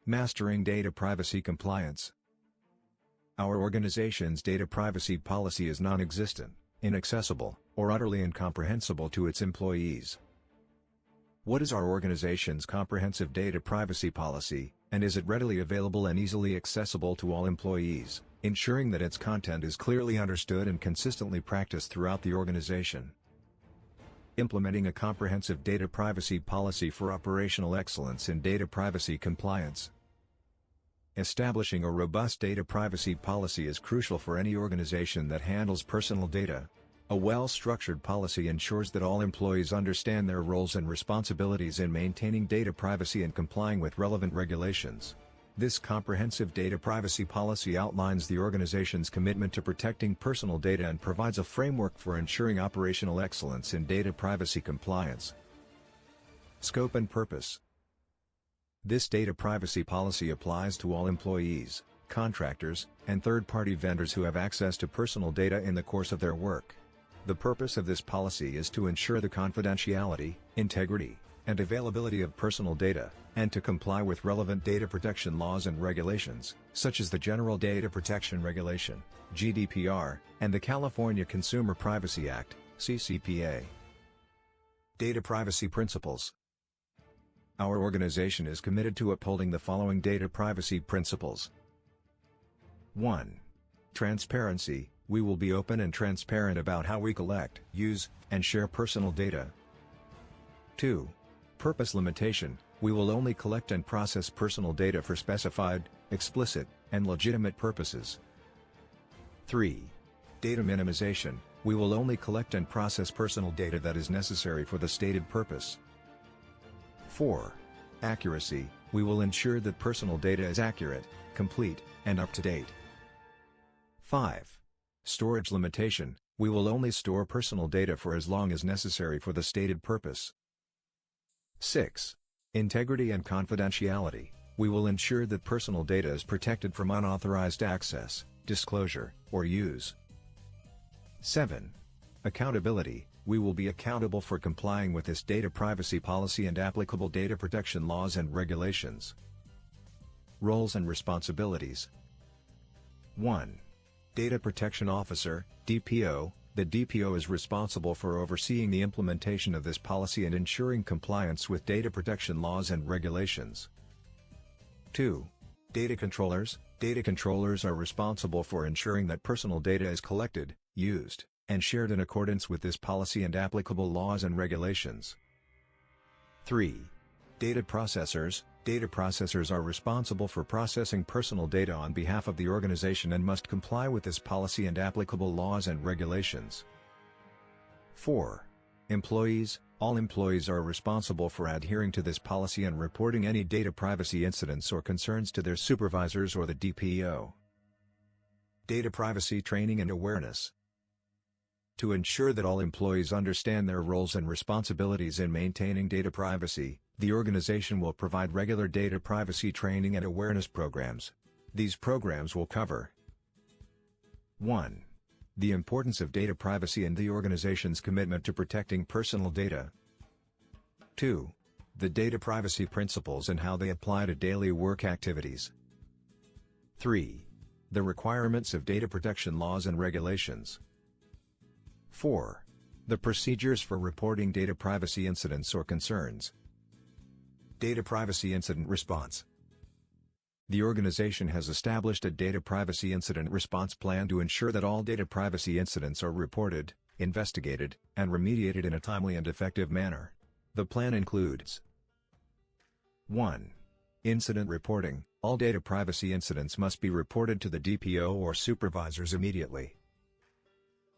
Mastering data privacy compliance. Our organization's data privacy policy is non-existent, inaccessible, or utterly incomprehensible to its employees. What is our organization's comprehensive data privacy policy, and is it readily available and easily accessible to all employees, ensuring that its content is clearly understood and consistently practiced throughout the organization? Implementing a comprehensive data privacy policy for operational excellence in data privacy compliance. Establishing a robust data privacy policy is crucial for any organization that handles personal data. A well-structured policy ensures that all employees understand their roles and responsibilities in maintaining data privacy and complying with relevant regulations. This comprehensive data privacy policy outlines the organization's commitment to protecting personal data and provides a framework for ensuring operational excellence in data privacy compliance. Scope and purpose. This data privacy policy applies to all employees, contractors, and third-party vendors who have access to personal data in the course of their work. The purpose of this policy is to ensure the confidentiality, integrity, and availability of personal data, and to comply with relevant data protection laws and regulations, such as the General Data Protection Regulation, GDPR, and the California Consumer Privacy Act, CCPA. Data privacy principles. Our organization is committed to upholding the following data privacy principles. 1. Transparency. We will be open and transparent about how we collect, use, and share personal data. 2. Purpose limitation. We will only collect and process personal data for specified, explicit, and legitimate purposes. 3. Data minimization. We will only collect and process personal data that is necessary for the stated purpose. 4. Accuracy. We will ensure that personal data is accurate, complete, and up to date. 5. Storage limitation. We will only store personal data for as long as necessary for the stated purpose. 6. Integrity and confidentiality. We will ensure that personal data is protected from unauthorized access, disclosure, or use. 7. Accountability. We will be accountable for complying with this data privacy policy and applicable data protection laws and regulations. Roles and responsibilities. 1. Data Protection Officer, DPO. The DPO is responsible for overseeing the implementation of this policy and ensuring compliance with data protection laws and regulations. 2. Data Controllers. Data controllers are responsible for ensuring that personal data is collected, used, and shared in accordance with this policy and applicable laws and regulations. 3. Data Processors. Data processors are responsible for processing personal data on behalf of the organization and must comply with this policy and applicable laws and regulations. 4. Employees. All employees are responsible for adhering to this policy and reporting any data privacy incidents or concerns to their supervisors or the DPO. Data privacy training and awareness. To ensure that all employees understand their roles and responsibilities in maintaining data privacy, the organization will provide regular data privacy training and awareness programs. These programs will cover 1. The importance of data privacy and the organization's commitment to protecting personal data. 2. The data privacy principles and how they apply to daily work activities. 3. The requirements of data protection laws and regulations. 4. The procedures for reporting data privacy incidents or concerns. Data Privacy Incident Response. The organization has established a data privacy incident response plan to ensure that all data privacy incidents are reported, investigated, and remediated in a timely and effective manner. The plan includes 1. Incident reporting. All data privacy incidents must be reported to the DPO or supervisors immediately.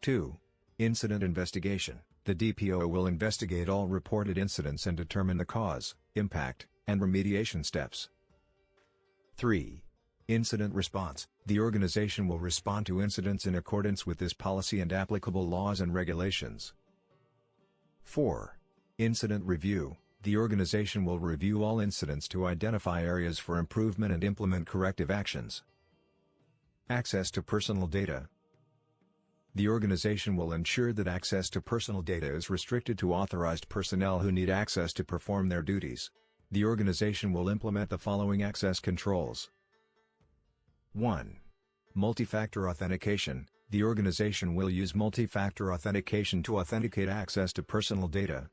2. Incident investigation. The DPO will investigate all reported incidents and determine the cause, impact, and remediation steps. 3. Incident response. The organization will respond to incidents in accordance with this policy and applicable laws and regulations. 4. Incident review. The organization will review all incidents to identify areas for improvement and implement corrective actions. Access to personal data. The organization will ensure that access to personal data is restricted to authorized personnel who need access to perform their duties. the organization will implement the following access controls. 1. Multi-factor authentication. The organization will use multi-factor authentication to authenticate access to personal data.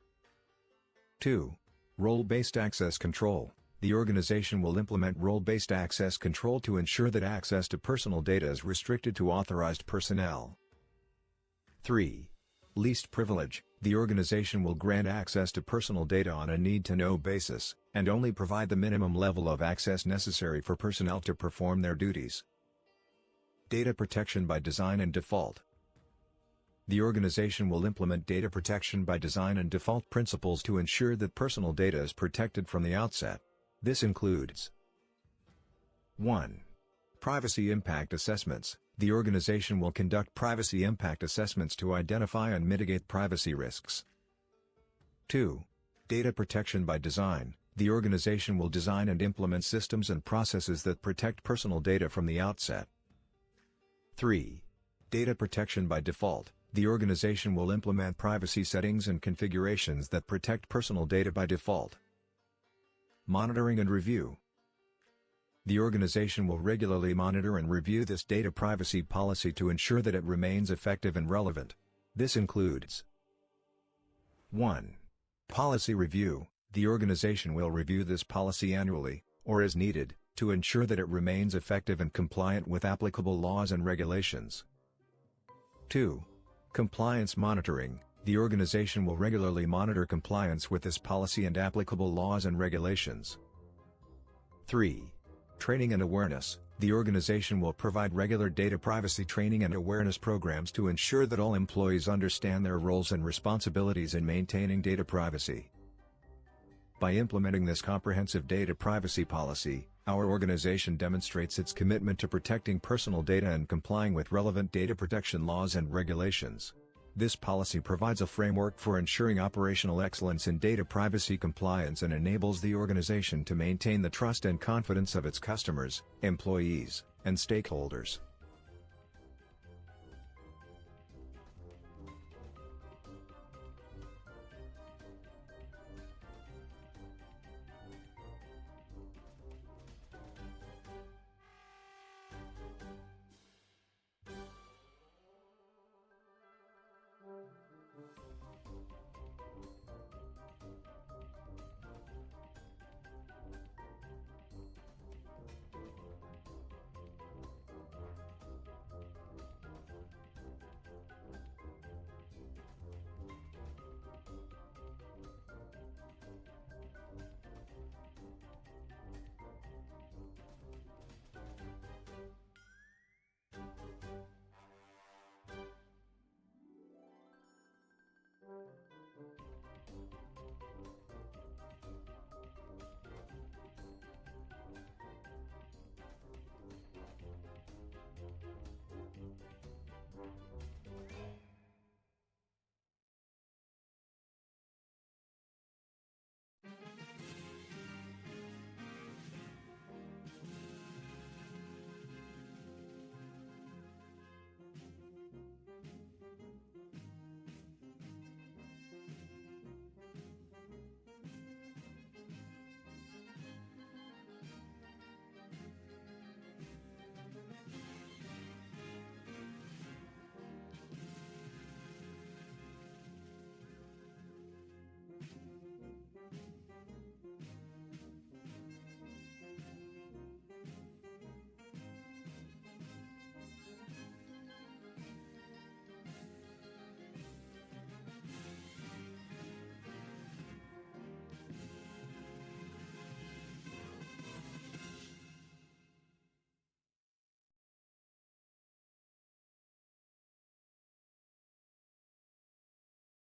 2. Role-based access control. The organization will implement role-based access control to ensure that access to personal data is restricted to authorized personnel. 3. Least privilege. The organization will grant access to personal data on a need-to-know basis, and only provide the minimum level of access necessary for personnel to perform their duties. Data protection by design and default. The organization will implement data protection by design and default principles to ensure that personal data is protected from the outset. This includes 1. Privacy impact assessments. The organization will conduct privacy impact assessments to identify and mitigate privacy risks. 2. Data protection by design. The organization will design and implement systems and processes that protect personal data from the outset. 3. Data protection by default. The organization will implement privacy settings and configurations that protect personal data by default. Monitoring and review. The organization will regularly monitor and review this data privacy policy to ensure that it remains effective and relevant. This includes 1. Policy review. The organization will review this policy annually, or as needed, to ensure that it remains effective and compliant with applicable laws and regulations. 2. Compliance monitoring. The organization will regularly monitor compliance with this policy and applicable laws and regulations. 3. Training and awareness. The organization will provide regular data privacy training and awareness programs to ensure that all employees understand their roles and responsibilities in maintaining data privacy. By implementing this comprehensive data privacy policy, our organization demonstrates its commitment to protecting personal data and complying with relevant data protection laws and regulations. This policy provides a framework for ensuring operational excellence in data privacy compliance and enables the organization to maintain the trust and confidence of its customers, employees, and stakeholders.